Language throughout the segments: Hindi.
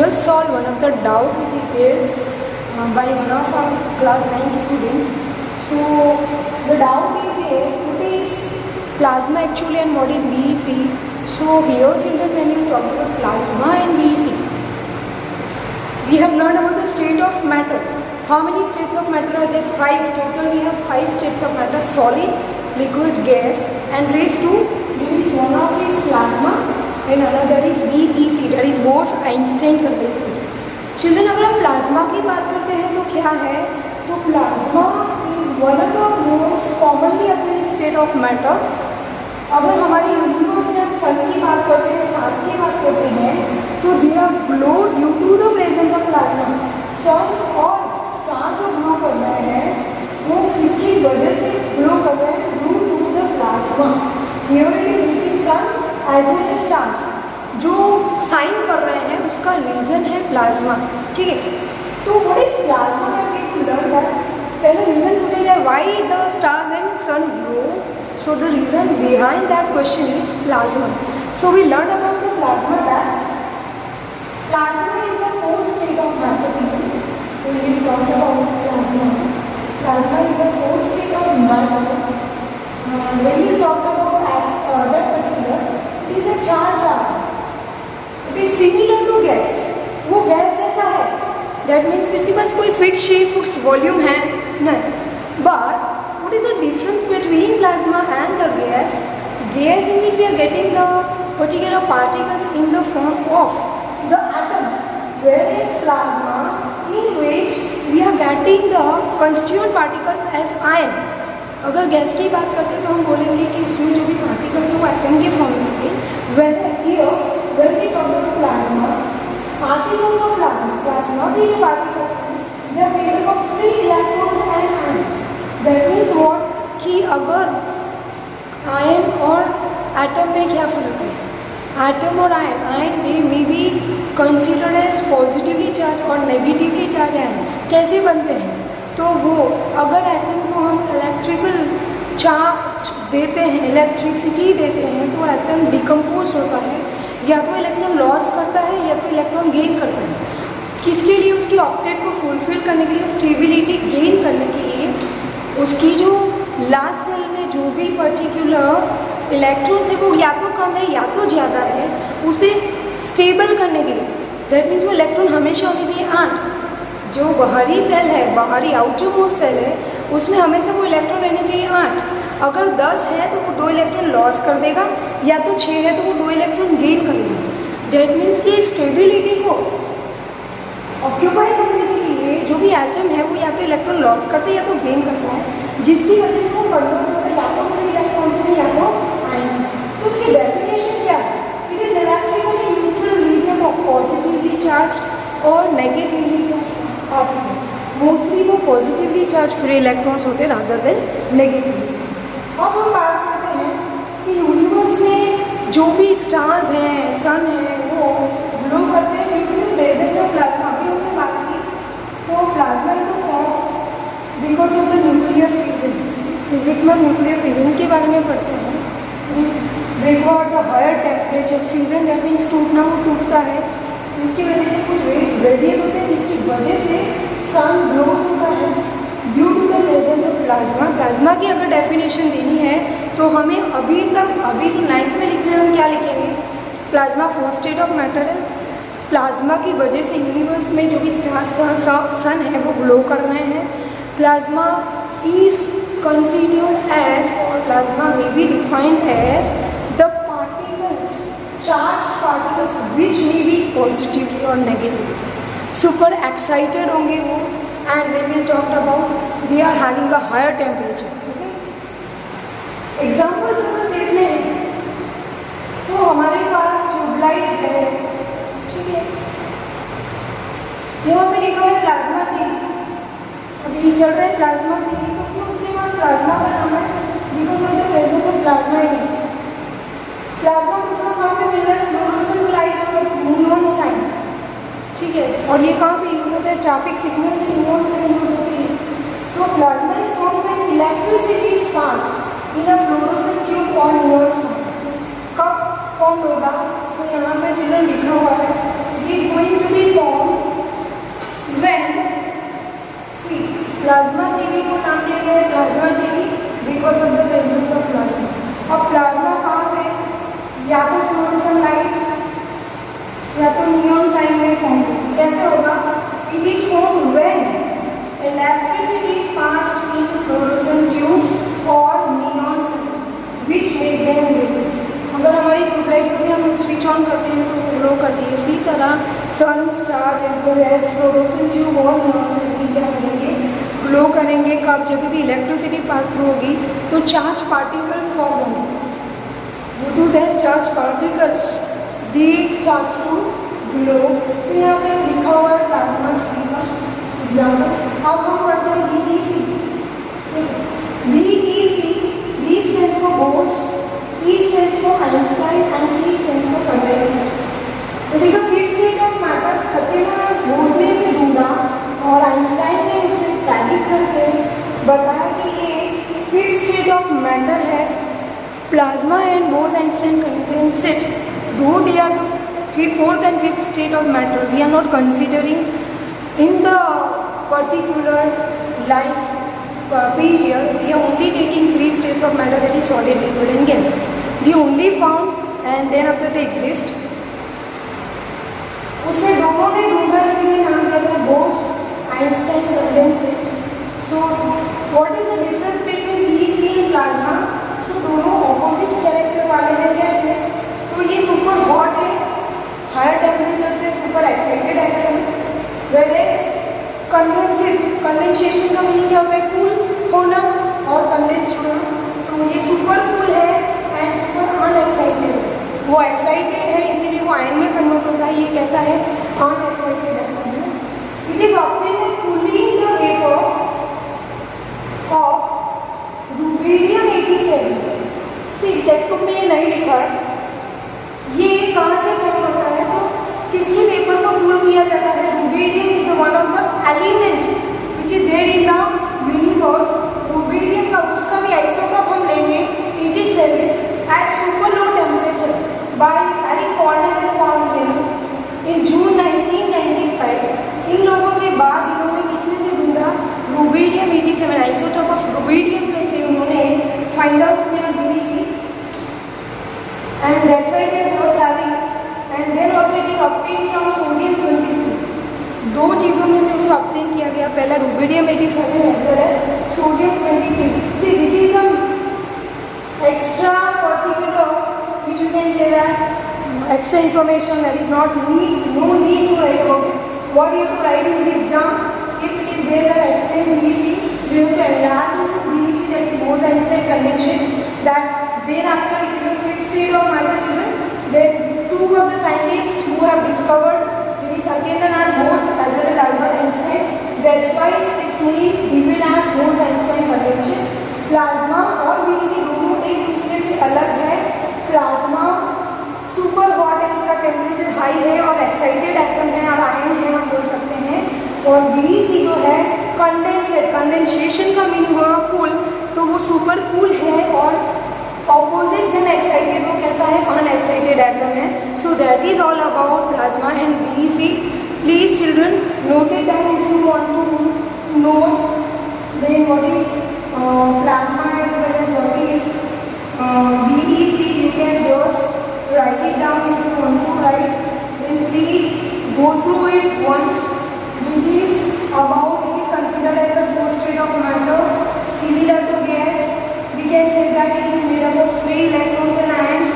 just solve one of the doubt which is there by one of our class 9 student. So the doubt is there, what is plasma actually and what is BEC? So here children, when you talk about plasma and BEC, we have learned about the state of matter. How many states of matter are there? 5 total. We have 5 states of matter: solid, liquid, gas, and raised to release. One of is plasma and another is BEC, that is Bose-Einstein condensate. Children, अगर हम प्लाज्मा की बात करते हैं तो क्या है? तो plasma is one of the most commonly available state of matter. अगर हमारे यूनिवर्स में हम सन की बात करते हैं, स्टार्स की बात करते हैं, तो they are glow due to the presence of plasma. Sun और स्टार्स जो ग्लो कर रहे हैं वो किसकी वजह से ग्लो कर रहे हैं? Due to the plasma. Here it is written sun as well as stars. जो साइन कर रहे हैं उसका रीज़न है प्लाज्मा. ठीक है, तो what is plasma? To learn that, पहले रीज़न पूछा जाए why the stars and sun glow. So the reason behind that question is plasma. So we learned about the plasma, that plasma is the fourth state of matter. When we talked about plasma, plasma is the fourth state of matter. When we talked about that particular, it is a charged atom. It is similar to gas. वो गैस जैसा है. That means कि इसके पास कोई फिक्स शेप, फिक्स वॉल्यूम है नहीं. But what is the difference between plasma and the gas? Gas in which we are getting the particular particles in the form of the atoms, whereas plasma in which we are getting the constituent particles as ion. अगर गैस की बात करते हैं तो हम बोलेंगे कि उसमें जो भी पार्टिकल्स हैं वो एटम के फॉर्म में होंगे. whereas here when we talk about plasma, particles of plasma के जो particles हैं they are made up of free electrons and ions. That means what? कि अगर आयन और एटम में क्या फ़र्क है? एटम और ion they may be considered as positively charge और नेगेटिवली चार्ज आयन. कैसे बनते हैं? तो वो अगर एटम को हम इलेक्ट्रिकल चार्ज देते हैं, इलेक्ट्रिसिटी देते हैं, तो एटम डिकम्पोज होता है. या तो इलेक्ट्रॉन लॉस करता है या तो इलेक्ट्रॉन गेन करता है. किसके लिए? उसकी ऑक्टेट को फुलफिल करने के लिए, स्टेबिलिटी गेन करने के लिए. उसकी जो लास्ट सेल में जो भी पर्टिकुलर इलेक्ट्रॉन्स है वो या तो कम है या तो ज़्यादा है, उसे स्टेबल करने के लिए. डेट मीन्स वो इलेक्ट्रॉन हमेशा होनी चाहिए 8. जो बाहरी सेल है, बाहरी आउटर मोस्ट सेल है, उसमें हमेशा वो इलेक्ट्रॉन रहने चाहिए 8. अगर 10 है तो वो 2 इलेक्ट्रॉन लॉस कर देगा, या तो 6 है तो वो 2 इलेक्ट्रॉन गेन करेगा. डेट मीन्स कि स्टेबिलिटी को ऑक्यूपाई करने के लिए जो भी एटम है वो या तो इलेक्ट्रॉन लॉस करता है या तो गेन करता है, जिसकी वजह से वो कन्वर्ट होता है या तो फ्री इलेक्ट्रॉन से या तो आयंस में. तो उसकी डेफिनेशन क्या है? It is electrically neutral medium of positively charge और नेगेटिवली चार्ज पार्टिकल्स. मोस्टली वो पॉजिटिवली चार्ज फ्री इलेक्ट्रॉन्स होते हैं रादर देन नेगेटिवली. अब हम बात करते हैं कि यूनिवर्स में जो भी स्टार्स हैं, सन है, वो ग्लो करते हैं due to the presence of plasma. अभी हमने बात की तो plasma is the form because of the nuclear fission. Physics में न्यूक्लियर फिजन के बारे में पढ़ते हैं. Record the higher temperature fission, that means टूटना, वो टूटता है, इसकी वजह से कुछ वेव रेडिएट होते हैं, जिसकी वजह से सन ग्लोज होता है due to the presence of plasma. Plasma की अगर डेफिनेशन देनी है तो हमें अभी जो 9th में लिखना है, हम क्या लिखेंगे? Plasma fourth state of matter है. प्लाज्मा की वजह से यूनिवर्स में जो भी सन है वो ग्लो कर रहे हैं. प्लाज्मा इज कंसीडर्ड एज, और प्लाज्मा में be defined as the particles, charge particles which may be positively और नेगेटिवली. सुपर एक्साइटेड होंगे वो, and we will talk about they are having a higher temperature. Examples अगर देख लें तो हमारे पास ट्यूबलाइट है. ठीक है, यहाँ पे लिखा है प्लाज्मा थ्योरी. अभी चल रहा है प्लाज्मा थ्योरी, तो क्यों उसके पास प्लाज्मा का नाम है? Because of the presence of plasma in it. Plasma दूसरा कहाँ पे मिल रहा है? फ्लोरोसेंट लाइट और नियॉन साइन. ठीक है, और ये कहाँ पे यूज होता है? ट्रैफिक सिग्नल में नियॉन साइन यूज होती है. सो plasma is formed when electricity is passed in a fluorescent tube और नियॉन साइन. कब फॉर्म होगा? तो यहाँ पे चिल्ड्रन लिखा हुआ है, it is going to be या तो नियॉन साइन में फॉर्म होगा। कैसे होगा? It is form when electricity is passed in fluorescent tube और neon sign which make them glow. अगर हमारी ट्यूबलाइट को भी हम स्विच ऑन करते हैं तो ग्लो करती है। उसी तरह sun, stars as well as fluorescent tube और नियॉन साइन भी क्या करेंगे? ग्लो करेंगे। कब? जब भी इलेक्ट्रिसिटी पास थ्रू होगी तो चार्ज पार्टिकल फॉर्म होंगे। Due to that charge particles they starts to glow. तो यहाँ पे लिखा हुआ है प्लाज्मा टीवी का एग्जाम्पल। अब हम पढ़ते हैं BTC। BTC, B stands for Bose, E stands for Einstein and C stands for condensate. It is a fixed state of matter। Satyanarayan Bose ने इसे ढूंढा और आइंस्टाइन ने उसे प्रेडिक्ट करके बताया कि ये फिक्स स्टेट ऑफ मैटर है। Plasma and Bose Einstein condensate, दो they are the fourth and fifth state of matter, we are not considering in the particular life period, we are only taking three states of matter, that is solid, liquid and gas. The only found and then after they exist. उसे दोनों ने ढूंढा, इसीलिए नाम दिया गया Bose Einstein condensate. So what is the difference between BTC and plasma? So दोनों ऑपोजिट कैरेक्टर वाले हैं। कैसे? तो ये सुपर हॉट है, हायर टेम्परेचर से सुपर एक्साइटेड एटम है, वेयरएज कंडेंसेशन का मीनिंग क्या होता है? कूल होना और कंडेंस्ड होना। तो ये सुपर कूल है एंड सुपर अनएक्साइटेड। वो एक्साइटेड है इसीलिए वो आयन में कन्वर्ट होता है। ये कैसा है? अनएक्साइटेड है। It is obtained by cooling the vapour of rubidium 87। See text book में ये नहीं लिखा है। ये कहाँ से फॉर्म होता है? तो किसके वेपर को कूल किया जाता है? Rubidium is one of the element which is there in the universe. Rubidium का उसका भी आइसोटोप हम लेंगे 87 at super low temperature by Eric Cornell and Paul Lian in June 1995। इन लोगों के बाद इन्होंने किसमें से ढूंढा? रुबिडियम 87 आइसोटोप ऑफ रुबिडियम में से उन्होंने फाइंड आउट किया BTC and that's why they was having and then also it is obtained from sodium 23। दो चीज़ों में से उसे ऑब्टेन किया गया, पहला rubidium 87 as well as sodium 23। See this is the extra particular which you can say that extra information that is not no need to write about it. What you have to write in the exam, if it is there that explain BTC, we have to enlarge into BTC, that is Bose-Einstein connection, that then after it is a fixed state of matter given. Then two of the scientists who have discovered it is Satyendranath Bose as well as Albert Einstein. That's why its name given as Bose-Einstein connection. Plasma और BTC दोनों एक दूसरे से अलग है। प्लाज्मा सुपर हॉट है, उसका टेम्परेचर हाई है और एक्साइटेड एटम है और आयन है हम बोल सकते हैं। और BTC जो है कंडेंसेट, कंडेंसेशन का मीनिंग हुआ कूल, तो वो सुपर कूल है और ऑपोजिट देन एक्साइटेड वो कैसा है? अनएक्साइटेड एटम है। So that is all about plasma and BTC। Please children note it down if you want to note then what is plasma as well as what is BTC. You can just write it down if you want to write. Then please go through it once. It is considered as the fourth state of matter, similar to gas. We can say that it is made up of free electrons and ions.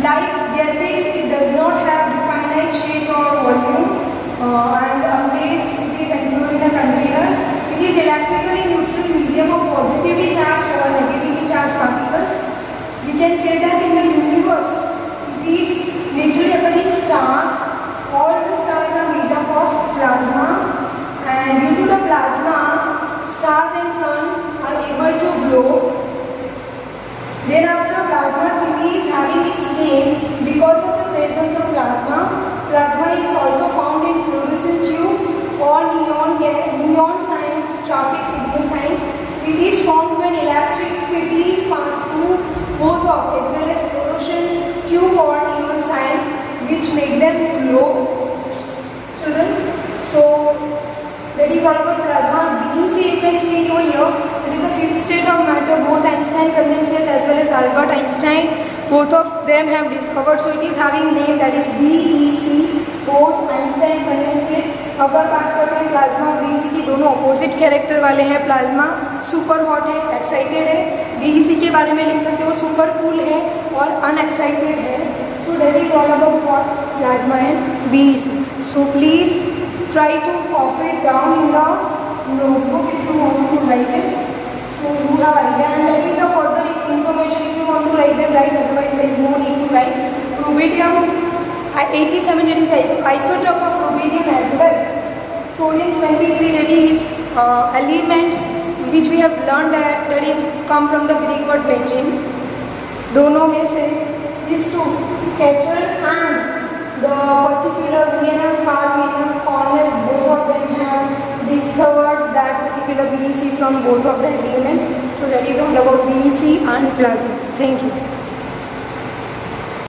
Like gases, it does not have definite shape or volume, and unless it is enclosed in a container. It is electrically neutral medium of positively charged or negatively charged particles. We can say that in the universe, it is naturally occurring stars. All the stars are made up of plasma, and due to the plasma, stars and sun are able to glow. Then after plasma TV is having its name because of the presence of plasma. Plasma is also found in fluorescent tube or neon signs, traffic signal signs. It is formed when electricity is passed through both of as well as fluorescent tube or neon sign, which make them glow. Children, so that is all about plasma. BTC you can see over here. It is the fifth state of matter. Bose-Einstein condensate as well as Albert Einstein, both of them have discovered. So it is having name that is BEC, Bose-Einstein condensate. अगर बात करते हैं प्लाज्मा और BEC की, दोनों अपोजिट कैरेक्टर वाले हैं. प्लाज्मा सुपर हॉट है, एक्साइटेड है. BEC के बारे में लिख सकते हो सुपर कूल है और अनएक्साइटेड है. So that is all about what plasma and BEC. So please try to copy it down in the notebook if you want to write it. So you have idea, and that is the further information. If you want to write them, write. Otherwise, there is no need to write. Rubidium 87, that is isotope of rubidium as well. Sodium 23, that is element which we have learned that is come from the Greek word metrium. दोनों में से these two, Kepler and the particular Wilhelm Carl Wilhelm Cornell, both of them have discovered that particular BEC from both of the elements. So that is all about BEC and plasma. Thank you.